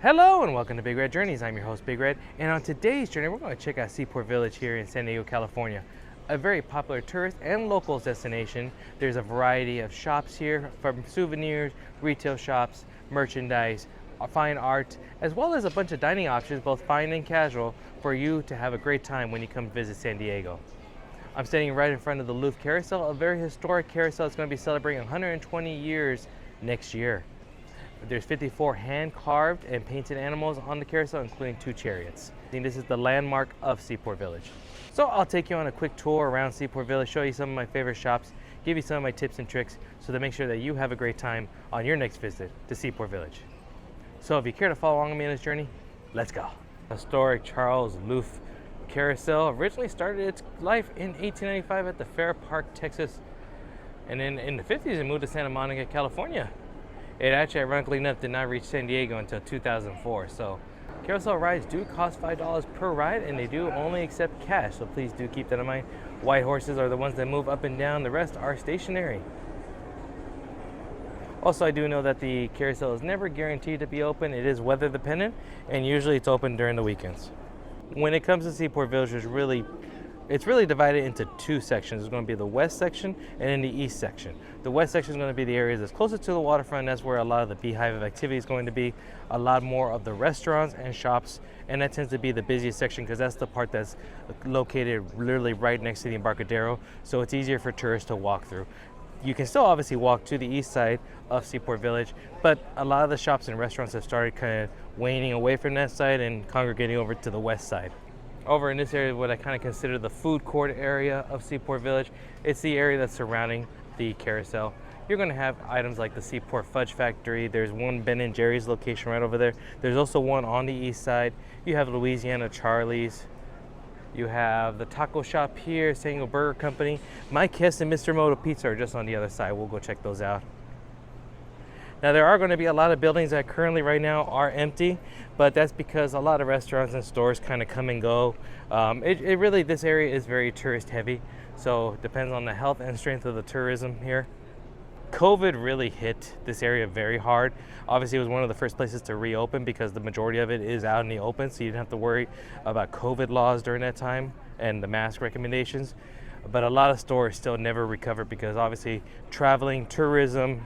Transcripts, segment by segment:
Hello and welcome to Big Red Journeys. I'm your host Big Red, and on today's journey we're going to check out Seaport Village here in San Diego, California. A very popular tourist and locals destination. There's a variety of shops here, from souvenirs, retail shops, merchandise, fine art, as well as a bunch of dining options, both fine and casual, for you to have a great time when you come visit San Diego. I'm standing right in front of the LOF Carousel, a very historic carousel that's going to be celebrating 120 years next year. There's 54 hand-carved and painted animals on the carousel, including 2 chariots. And this is the landmark of Seaport Village. So I'll take you on a quick tour around Seaport Village, show you some of my favorite shops, give you some of my tips and tricks so to make sure that you have a great time on your next visit to Seaport Village. So if you care to follow along with me on this journey, let's go. Historic Charles LOF Carousel originally started its life in 1895 at the Fair Park, Texas. And then in the 50s it moved to Santa Monica, California. It actually, ironically enough, did not reach San Diego until 2004. So carousel rides do cost $5 per ride, and they do only accept cash. So please do keep that in mind. White horses are the ones that move up and down. The rest are stationary. Also, I do know that the carousel is never guaranteed to be open. It is weather dependent, and usually it's open during the weekends. When it comes to Seaport Village, it's really divided into 2 sections. There's going to be the west section and then the east section. The west section is going to be the areas that's closer to the waterfront. That's where a lot of the beehive of activity is going to be. A lot more of the restaurants and shops, and that tends to be the busiest section because that's the part that's located literally right next to the Embarcadero, so it's easier for tourists to walk through. You can still obviously walk to the east side of Seaport Village, but a lot of the shops and restaurants have started kind of waning away from that side and congregating over to the west side. Over in this area, what I kind of consider the food court area of Seaport Village, it's the area that's surrounding the carousel. You're going to have items like the Seaport Fudge Factory. There's one Ben & Jerry's location right over there. There's also one on the east side. You have Louisiana Charlie's. You have the taco shop here, San Diego Burger Company. Hess and Mr. Moto Pizza are just on the other side. We'll go check those out. Now there are going to be a lot of buildings that currently right now are empty, but that's because a lot of restaurants and stores kind of come and go. This area is very tourist heavy, so it depends on the health and strength of the tourism here. COVID really hit this area very hard. Obviously it was one of the first places to reopen because the majority of it is out in the open, so you didn't have to worry about COVID laws during that time and the mask recommendations. But a lot of stores still never recovered because obviously traveling, tourism,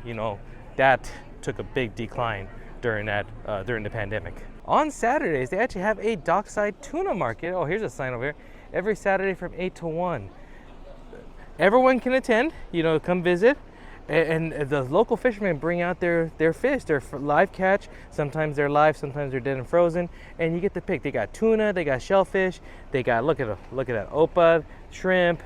that took a big decline during the pandemic. On Saturdays, they actually have a Dockside Tuna market. Oh, here's a sign over here. Every Saturday from 8 to 1. Everyone can attend, come visit. And the local fishermen bring out their fish, their live catch. Sometimes they're live, sometimes they're dead and frozen. And you get to pick. They got tuna, they got shellfish, they got, look at that, opah, shrimp,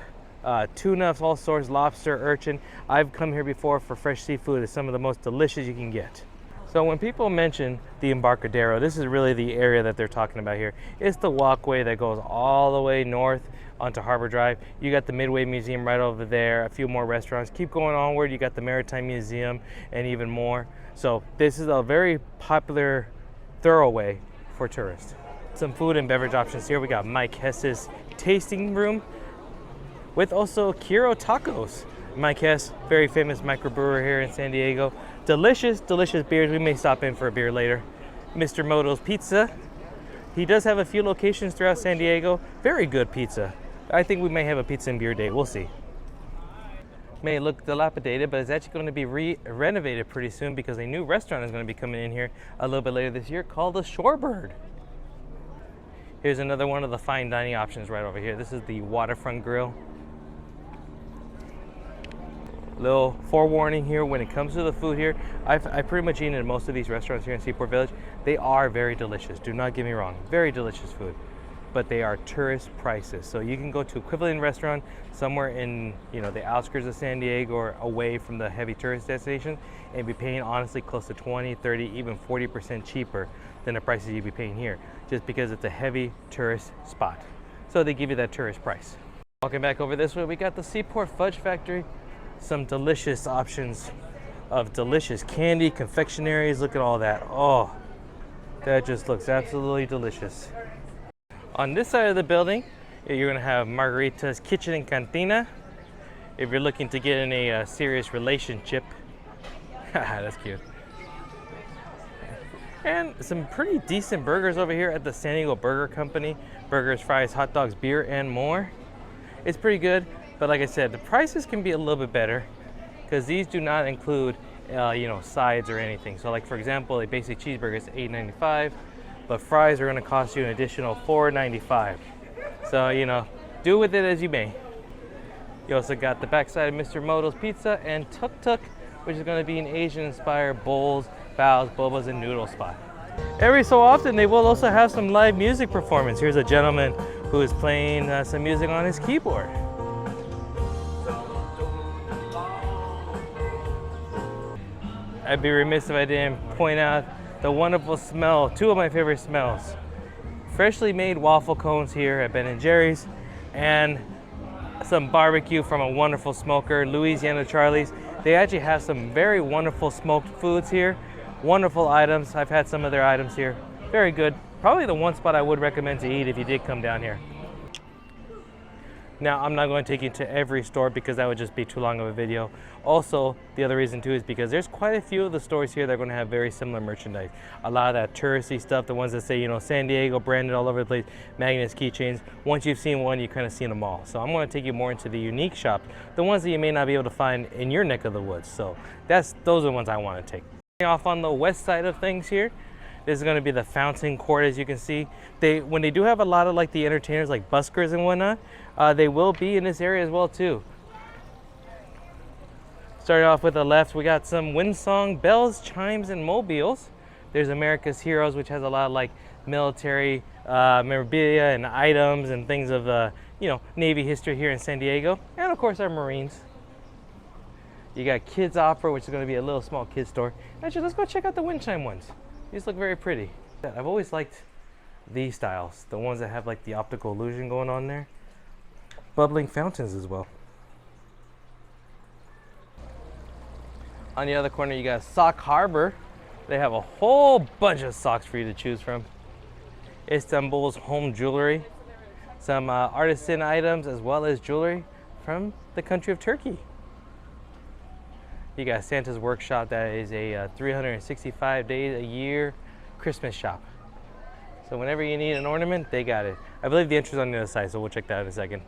tuna of all sorts, lobster, urchin. I've come here before for fresh seafood. It's some of the most delicious you can get. So when people mention the Embarcadero, this is really the area that they're talking about here. It's the walkway that goes all the way north onto Harbor Drive. You got the Midway Museum right over there, a few more restaurants. Keep going onward, you got the Maritime Museum and even more. So this is a very popular thoroughway for tourists. Some food and beverage options here. We got Hess's tasting room, with also Kiro Tacos. Hess, very famous microbrewer here in San Diego. Delicious, delicious beers. We may stop in for a beer later. Mr. Moto's Pizza. He does have a few locations throughout San Diego. Very good pizza. I think we may have a pizza and beer date. We'll see. May look dilapidated, but it's actually going to be renovated pretty soon because a new restaurant is going to be coming in here a little bit later this year called the Shorebird. Here's another one of the fine dining options right over here. This is the Waterfront Grill. Little forewarning here, when it comes to the food here, I've pretty much eaten at most of these restaurants here in Seaport Village. They are very delicious, do not get me wrong, very delicious food, but they are tourist prices. So you can go to equivalent restaurant somewhere in the outskirts of San Diego or away from the heavy tourist destination and be paying honestly close to 20, 30, even 40% cheaper than the prices you'd be paying here, just because it's a heavy tourist spot. So they give you that tourist price. Walking back over this way, we got the Seaport Fudge Factory. Some delicious options of delicious candy, confectionaries. Look at all that. Oh, that just looks absolutely delicious. On this side of the building, you're going to have Margaritas Kitchen and Cantina. If you're looking to get in a serious relationship. That's cute. And some pretty decent burgers over here at the San Diego Burger Company. Burgers, fries, hot dogs, beer, and more. It's pretty good, but like I said, the prices can be a little bit better because these do not include, you know, sides or anything. So like for example, a basic cheeseburger is $8.95, but fries are gonna cost you an additional $4.95. So, you know, do with it as you may. You also got the backside of Mr. Modles Pizza and Tuk Tuk, which is gonna be an Asian-inspired bowls, bows, bobas, and noodle spot. Every so often, they will also have some live music performance. Here's a gentleman who is playing some music on his keyboard. I'd be remiss if I didn't point out the wonderful smell, two of my favorite smells. Freshly made waffle cones here at Ben & Jerry's, and some barbecue from a wonderful smoker, Louisiana Charlie's. They actually have some very wonderful smoked foods here. Wonderful items. I've had some of their items here. Very good. Probably the one spot I would recommend to eat if you did come down here. Now, I'm not going to take you to every store because that would just be too long of a video. Also, the other reason too is because there's quite a few of the stores here that are going to have very similar merchandise. A lot of that touristy stuff, the ones that say, you know, San Diego branded all over the place, magnets, keychains. Once you've seen one, you've kind of seen them all. So I'm going to take you more into the unique shop, the ones that you may not be able to find in your neck of the woods. So those are the ones I want to take. Off on the west side of things here, this is going to be the fountain court. As you can see, when they do have a lot of like the entertainers like buskers and whatnot, they will be in this area as well too. Starting off with the left, we got some Windsong bells, chimes, and mobiles. There's America's Heroes, which has a lot of like military memorabilia and items and things of you know, Navy history here in San Diego, and of course our Marines. You got Kids Opera, which is going to be a little small kids store. Actually, let's go check out the wind chime ones. These look very pretty. I've always liked these styles, the ones that have like the optical illusion going on there. Bubbling fountains as well. On the other corner, you got Sock Harbor. They have a whole bunch of socks for you to choose from. Istanbul's home jewelry. Some artisan items as well as jewelry from the country of Turkey. You got Santa's Workshop. That is a 365 days a year Christmas shop. So whenever you need an ornament, they got it. I believe the entry is on the other side, so we'll check that out in a second.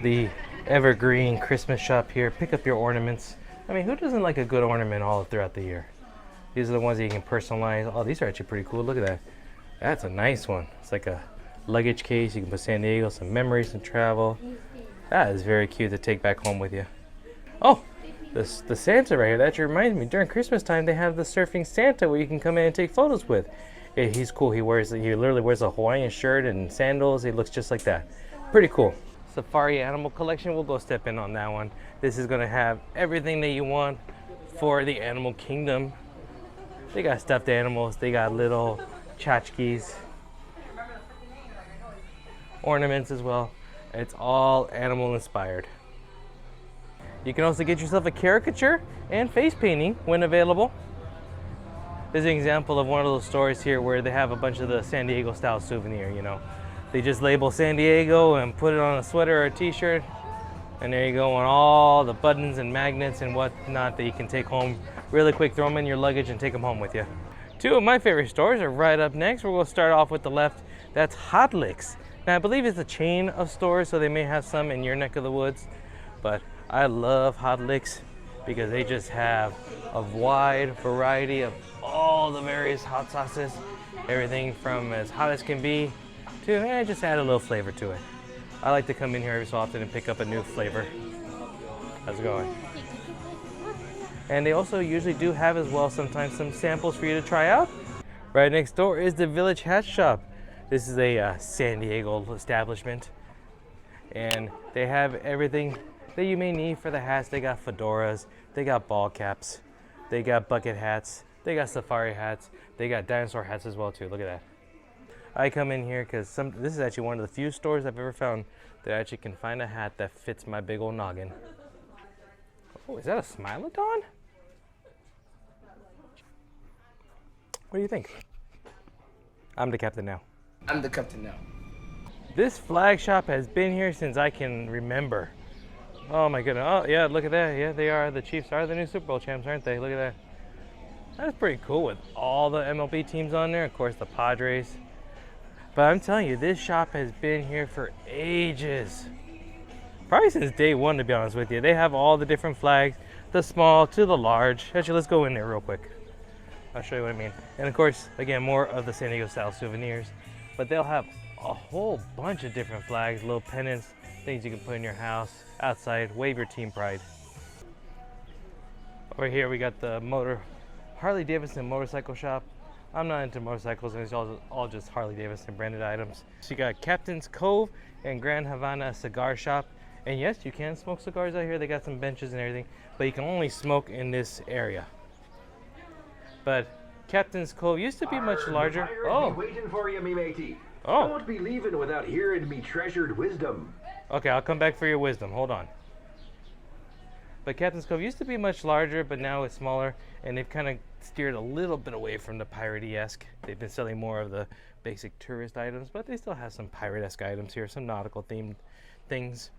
The Evergreen Christmas shop here. Pick up your ornaments. I mean, who doesn't like a good ornament all throughout the year? These are the ones that you can personalize. Oh, these are actually pretty cool. Look at that. That's a nice one. It's like a luggage case. You can put San Diego, some memories, some travel. That is very cute to take back home with you. Oh! The Santa right here, that reminds me, during Christmas time they have the surfing Santa where you can come in and take photos with. Yeah, he's cool. He literally wears a Hawaiian shirt and sandals. He looks just like that. Pretty cool. Safari Animal Collection, we'll go step in on that one. This is going to have everything that you want for the animal kingdom. They got stuffed animals, they got little tchotchkes, ornaments as well. It's all animal inspired. You can also get yourself a caricature and face painting when available. There's an example of one of those stores here where they have a bunch of the San Diego style souvenir, you know. They just label San Diego and put it on a sweater or a t-shirt, and there you go, on all the buttons and magnets and whatnot that you can take home really quick. Throw them in your luggage and take them home with you. Two of my favorite stores are right up next. We're going to start off with the left. That's Hot Licks. Now I believe it's a chain of stores, so they may have some in your neck of the woods, but I love Hot Licks because they just have a wide variety of all the various hot sauces. Everything from as hot as can be to just add a little flavor to it. I like to come in here every so often and pick up a new flavor. How's it going? And they also usually do have as well sometimes some samples for you to try out. Right next door is the Village Hat Shop. This is a San Diego establishment, and they have everything that you may need for the hats. They got fedoras, they got ball caps, they got bucket hats, they got safari hats, they got dinosaur hats as well too. Look at that. I come in here because this is actually one of the few stores I've ever found that I actually can find a hat that fits my big old noggin. Oh, is that a Smilodon? What do you think? I'm the captain now. I'm the captain now. This flag shop has been here since I can remember. Oh my goodness. Oh yeah, look at that. Yeah, they are. The Chiefs are the new Super Bowl champs, aren't they? Look at that. That's pretty cool with all the MLB teams on there. Of course, the Padres. But I'm telling you, this shop has been here for ages. Probably since day one, to be honest with you. They have all the different flags, the small to the large. Actually, let's go in there real quick. I'll show you what I mean. And of course, again, more of the San Diego style souvenirs. But they'll have a whole bunch of different flags, little pennants, things you can put in your house, outside, wave your team pride. Over here, we got the Harley Davidson motorcycle shop. I'm not into motorcycles, and it's all just Harley Davidson branded items. So you got Captain's Cove and Grand Havana cigar shop. And yes, you can smoke cigars out here. They got some benches and everything, but you can only smoke in this area. But Captain's Cove used to be much larger. Oh, waiting for you, me matey. Oh. Don't be leaving without hearing me treasured wisdom. Okay, I'll come back for your wisdom. Hold on. But Captain's Cove used to be much larger, but now it's smaller, and they've kind of steered a little bit away from the piratey-esque. They've been selling more of the basic tourist items, but they still have some pirate-esque items here, some nautical themed things.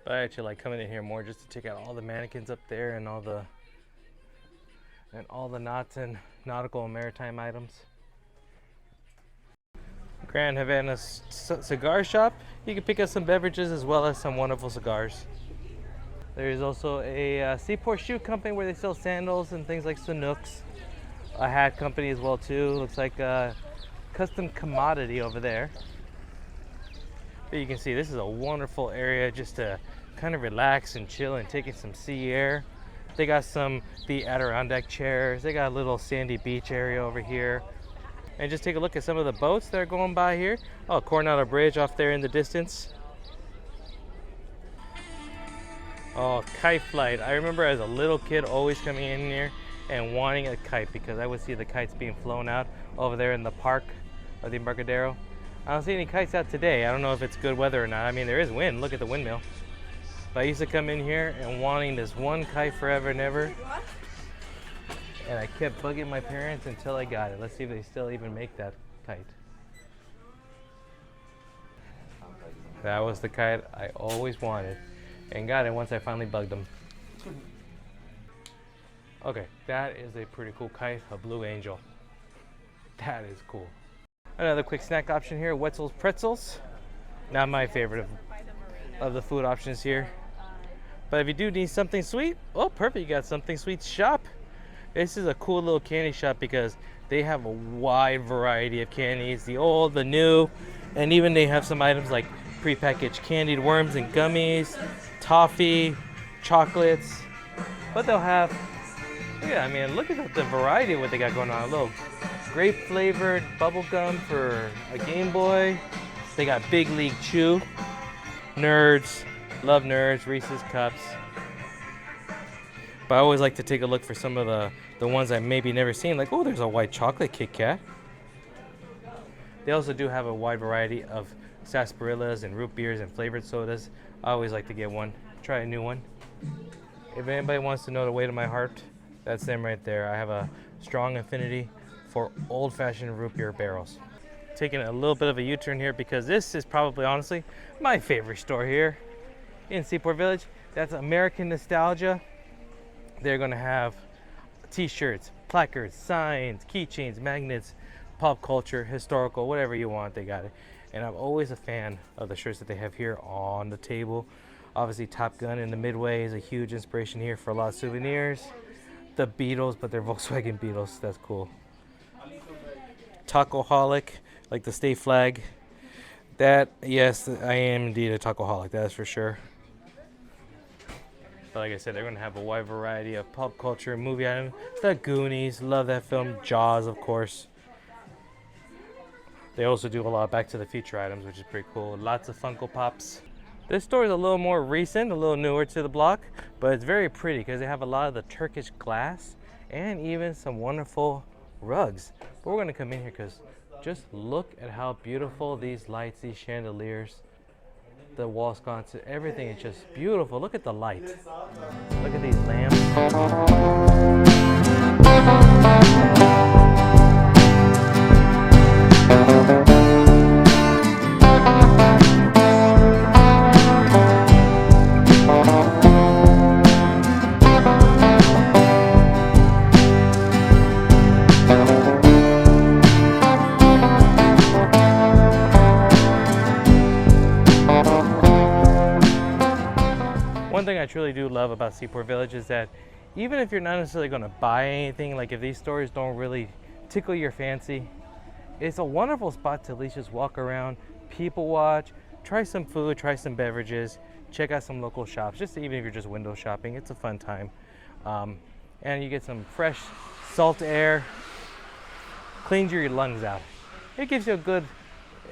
But I actually like coming in here more just to check out all the mannequins up there and all the knots and nautical and maritime items. Grand Havana cigar shop. You can pick up some beverages as well as some wonderful cigars. There is also a Seaport shoe company where they sell sandals and things like Nooks. A hat company as well too. Looks like a custom commodity over there. But you can see this is a wonderful area just to kind of relax and chill and take in some sea air. They got the Adirondack chairs. They got a little sandy beach area over here. And just take a look at some of the boats that are going by here. Oh, Coronado Bridge off there in the distance. Oh, kite flight. I remember as a little kid always coming in here and wanting a kite because I would see the kites being flown out over there in the park of the Embarcadero. I don't see any kites out today. I don't know if it's good weather or not. I mean, there is wind. Look at the windmill. But I used to come in here and wanting this one kite forever and ever. And I kept bugging my parents until I got it. Let's see if they still even make that kite. That was the kite I always wanted. And got it once I finally bugged them. Okay, that is a pretty cool kite, a Blue Angel. That is cool. Another quick snack option here, Wetzel's Pretzels. Not my favorite of the food options here. But if you do need something sweet, oh perfect, you got something sweet shop. This is a cool little candy shop because they have a wide variety of candies, the old, the new, and even they have some items like prepackaged candied worms and gummies, toffee, chocolates. But they'll have, yeah, I mean, look at the variety of what they got going on. A little grape flavored bubble gum for a Game Boy. They got Big League Chew, Nerds, love Nerds, Reese's Cups. But I always like to take a look for some of the ones I maybe never seen. Like, oh, there's a white chocolate Kit Kat. They also do have a wide variety of sarsaparillas and root beers and flavored sodas. I always like to get one, try a new one. If anybody wants to know the weight of my heart, that's them right there. I have a strong affinity for old-fashioned root beer barrels. Taking a little bit of a U-turn here because this is probably, honestly, my favorite store here in Seaport Village. That's American Nostalgia. They're gonna have t-shirts, placards, signs, keychains, magnets, pop culture, historical, whatever you want, they got it. And I'm always a fan of the shirts that they have here on the table. Obviously Top Gun in the Midway is a huge inspiration here for a lot of souvenirs. The Beatles, but they're Volkswagen Beatles, that's cool. Tacoholic, like the state flag. That, yes, I am indeed a tacoholic, that is for sure. But like I said, they're going to have a wide variety of pop culture, movie items. The Goonies, love that film. Jaws, of course. They also do a lot of Back to the Future items, which is pretty cool. Lots of Funko Pops. This store is a little more recent, a little newer to the block, but it's very pretty because they have a lot of the Turkish glass and even some wonderful rugs. But we're going to come in here because just look at how beautiful these lights, these chandeliers, the wall sconces, everything is just beautiful. Look at the light. Look at these lamps. thing I truly do love about Seaport Village is that even if you're not necessarily going to buy anything, like if these stores don't really tickle your fancy, it's a wonderful spot to at least just walk around, people watch, try some food, try some beverages, check out some local shops, just even if you're just window shopping, it's a fun time. And you get some fresh salt air, cleans your lungs out. It gives you a good,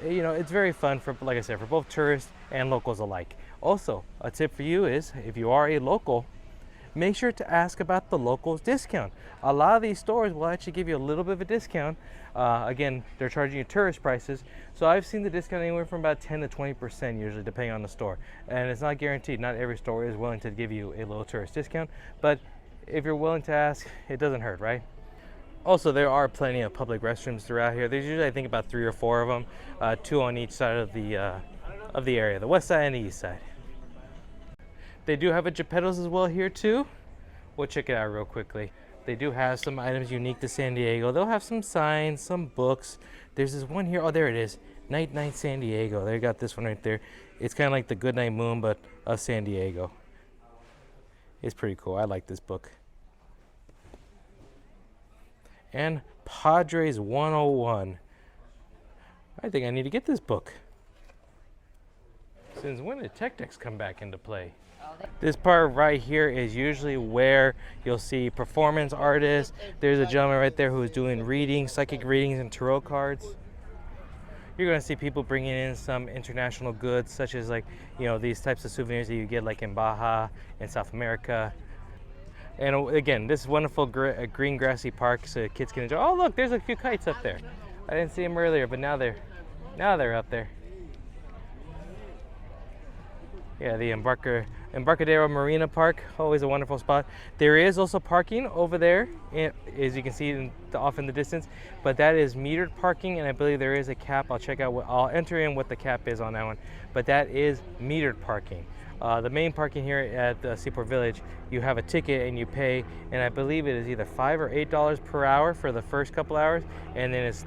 you know, it's very fun for, like I said, for both tourists and locals alike. Also, a tip for you is if you are a local, make sure to ask about the locals discount. A lot of these stores will actually give you a little bit of a discount. Again, they're charging you tourist prices. So I've seen the discount anywhere from about 10 to 20% usually, depending on the store. And it's not guaranteed. Not every store is willing to give you a little tourist discount. But if you're willing to ask, it doesn't hurt, right? Also, there are plenty of public restrooms throughout here. There's usually, I think, about 3 or 4 of them, 2 on each side of the area, the west side and the east side. They do have a Geppetto's as well here too. We'll check it out real quickly. They do have some items unique to San Diego. They'll have some signs, some books. There's this one here. Oh, there it is. Night Night San Diego. They got this one right there. It's kind of like the Goodnight Moon, but of San Diego. It's pretty cool. I like this book. And Padres 101. I think I need to get this book. Since when did Tech Decks come back into play? This part right here is usually where you'll see performance artists. There's a gentleman right there who is doing readings, psychic readings and tarot cards. You're going to see people bringing in some international goods, such as, like, you know, these types of souvenirs that you get like in Baja and South America. And again, this wonderful green grassy park so kids can enjoy. Oh, look, there's a few kites up there. I didn't see them earlier, but now they're up there. Yeah, the Embarcadero Marina Park, always a wonderful spot. There is also parking over there, as you can see off in the distance, but that is metered parking, and I believe there is a cap. I'll enter in what the cap is on that one, but that is metered parking. The main parking here at the Seaport Village, you have a ticket and you pay, and I believe it is either $5 or $8 per hour for the first couple hours, and then it's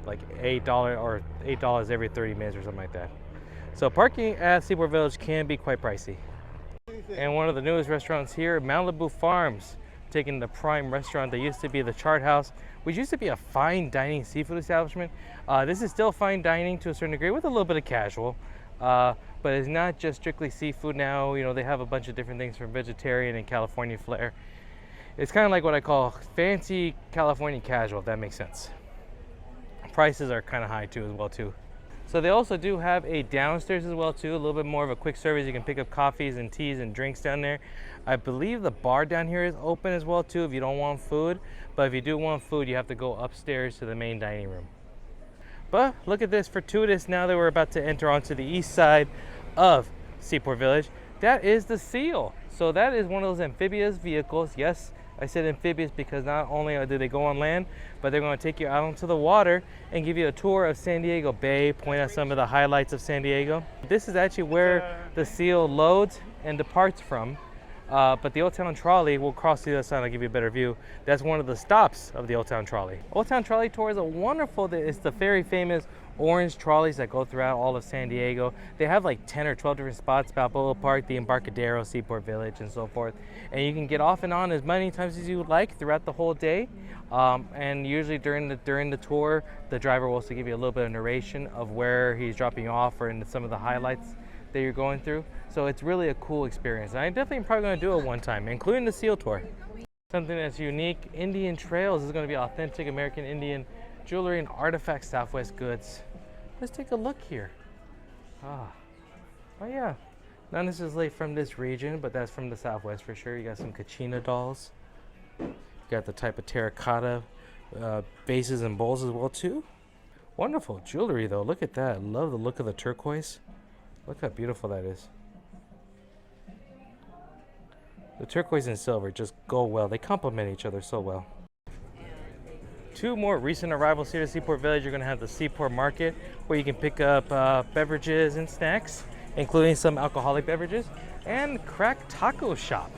like $8 or $8 every 30 minutes or something like that. So parking at Seaport Village can be quite pricey. And one of the newest restaurants here, Malibu Farms, taking the prime restaurant that used to be the Chart House, which used to be a fine dining seafood establishment. This is still fine dining to a certain degree with a little bit of casual, but it's not just strictly seafood now. You know, they have a bunch of different things from vegetarian and California flair. It's kind of like what I call fancy California casual, if that makes sense. Prices are kind of high too, as well too. So they also do have a downstairs as well too, a little bit more of a quick service. You can pick up coffees and teas and drinks down there. I believe the bar down here is open as well too if you don't want food. But if you do want food, you have to go upstairs to the main dining room. But look at this fortuitous, now that we're about to enter onto the east side of Seaport Village. That is the Seal. So that is one of those amphibious vehicles. Yes, I said amphibious because not only do they go on land, but they're going to take you out onto the water and give you a tour of San Diego Bay, point out some of the highlights of San Diego. This is actually where the Seal loads and departs from. But the Oldtown Trolley will cross to the other side. I'll give you a better view. That's one of the stops of the Oldtown Trolley. Oldtown Trolley Tour is a wonderful, it's the very famous orange trolleys that go throughout all of San Diego. They have like 10 or 12 different spots, Balboa Park, the Embarcadero, Seaport Village, and so forth. And you can get off and on as many times as you would like throughout the whole day. And usually during the tour, the driver will also give you a little bit of narration of where he's dropping you off or in some of the highlights that you're going through. So it's really a cool experience. And I definitely probably going to do it one time, including the Seal Tour. Something that's unique, Indian Trails. This is going to be authentic American Indian jewelry and artifact Southwest goods. Let's take a look here. Oh yeah, not necessarily from this region, but that's from the Southwest for sure. You got some Kachina dolls. You got the type of terracotta bases and bowls as well too. Wonderful jewelry though. Look at that. Love the look of the turquoise. Look how beautiful that is. The turquoise and silver just go well. They complement each other so well. Two more recent arrivals here to Seaport Village. You're going to have the Seaport Market, where you can pick up beverages and snacks, including some alcoholic beverages, and Crack Taco Shop.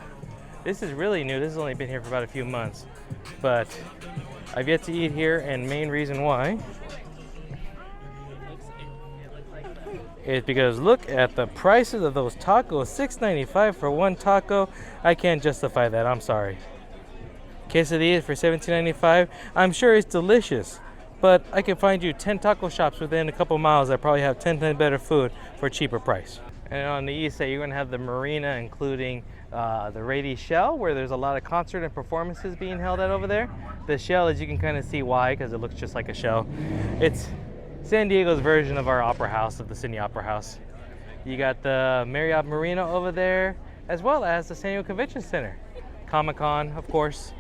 This is really new. This has only been here for about a few months, but I've yet to eat here, and main reason why is because look at the prices of those tacos. $6.95 for one taco. I can't justify that, I'm sorry. Quesadillas for $17.95. I'm sure it's delicious, but I can find you 10 taco shops within a couple miles that probably have 10 times better food for a cheaper price. And on the east side, you're gonna have the Marina, including the Rady Shell, where there's a lot of concert and performances being held at over there. The Shell, as you can kind of see why, because it looks just like a shell. It's San Diego's version of our opera house, of the Sydney Opera House. You got the Marriott Marina over there, as well as the San Diego Convention Center. Comic-Con, of course.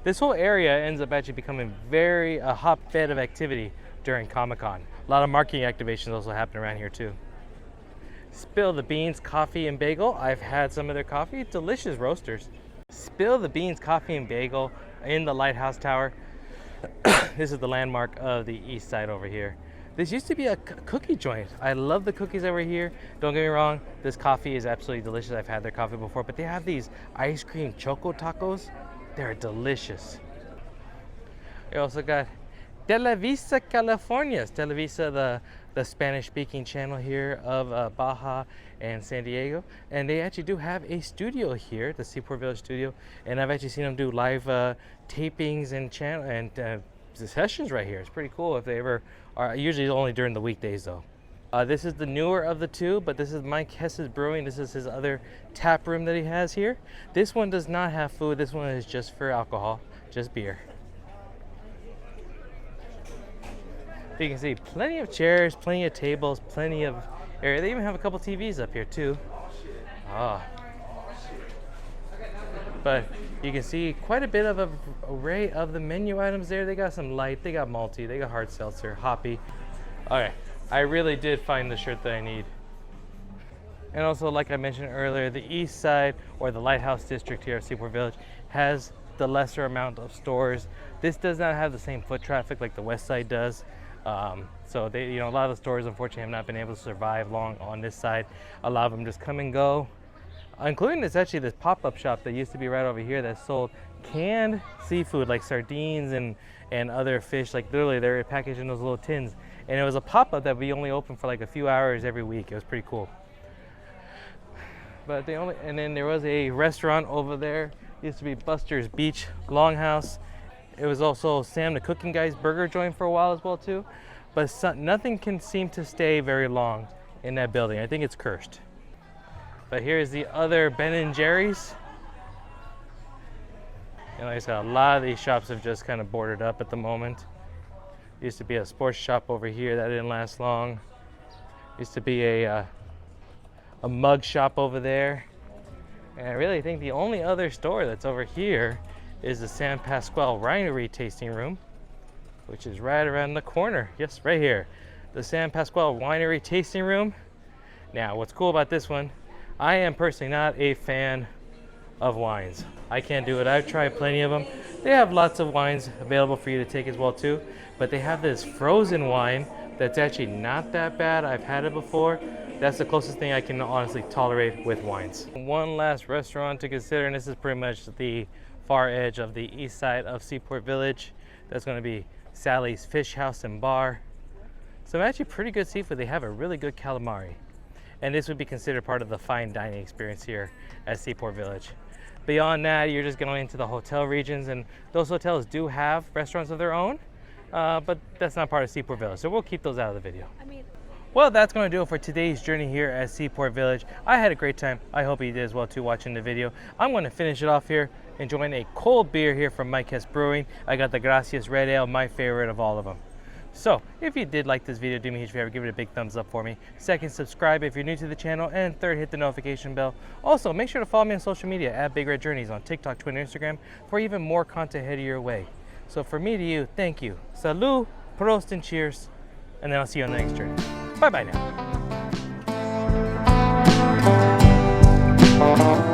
This whole area ends up actually becoming a hotbed of activity during Comic-Con. A lot of marketing activations also happen around here too. Spill the Beans Coffee and Bagel. I've had some of their coffee. Delicious roasters. Spill the Beans Coffee and Bagel in the Lighthouse Tower. This is the landmark of the east side over here. This used to be a cookie joint. I love the cookies over here. Don't get me wrong, this coffee is absolutely delicious. I've had their coffee before, but they have these ice cream choco tacos. They're delicious. You also got Delisa California. Delisa, the Spanish-speaking channel here of Baja and San Diego, and they actually do have a studio here, the Seaport Village studio, and I've actually seen them do live tapings and sessions right here. It's pretty cool if they ever are. Usually only during the weekdays though. This is the newer of the two, but this is Mike Hess's Brewing. This is his other tap room that he has here. This one does not have food. This one is just for alcohol, just beer. You can see plenty of chairs, plenty of tables, plenty of area. They even have a couple TVs up here too. But you can see quite a bit of an array of the menu items there. They got some light, they got malty, they got hard seltzer, hoppy. Okay, I really did find the shirt that I need. And also, like I mentioned earlier, the east side, or the Lighthouse District here at Seaport Village, has the lesser amount of stores. This does not have the same foot traffic like the west side does. So they, a lot of the stores unfortunately have not been able to survive long on this side. A lot of them just come and go, including this pop-up shop that used to be right over here that sold canned seafood like sardines and other fish. Like literally they're packaged in those little tins, and it was a pop-up that we only opened for like a few hours every week. It was pretty cool. But and then there was a restaurant over there. It used to be Buster's Beach Longhouse. It was also Sam the Cooking Guy's burger joint for a while as well too. But nothing can seem to stay very long in that building. I think it's cursed. But here's the other Ben & Jerry's. And like I said, a lot of these shops have just kind of boarded up at the moment. Used to be a sports shop over here that didn't last long. Used to be a mug shop over there. And I really think the only other store that's over here is the San Pasqual Winery tasting room, which is right around the corner. Yes, right here. The San Pasqual Winery tasting room. Now, what's cool about this one, I am personally not a fan of wines. I can't do it. I've tried plenty of them. They have lots of wines available for you to take as well too, but they have this frozen wine that's actually not that bad. I've had it before. That's the closest thing I can honestly tolerate with wines. One last restaurant to consider, and this is pretty much the far edge of the east side of Seaport Village. That's going to be Sally's Fish House and Bar. Some actually pretty good seafood. They have a really good calamari. And this would be considered part of the fine dining experience here at Seaport Village. Beyond that, you're just going into the hotel regions, and those hotels do have restaurants of their own, but that's not part of Seaport Village, so we'll keep those out of the video. Well, that's going to do it for today's journey here at Seaport Village. I had a great time. I hope you did as well too watching the video. I'm going to finish it off here enjoying a cold beer here from Mike Hess Brewing. I got the Gracias Red Ale, my favorite of all of them. So if you did like this video, do me a huge favor, give it a big thumbs up for me. Second, subscribe if you're new to the channel. And third, hit the notification bell. Also, make sure to follow me on social media at BigRedJourneys on TikTok, Twitter, and Instagram for even more content headed your way. So for me to you, thank you. Salud, prost, and cheers. And then I'll see you on the next journey. Bye-bye now.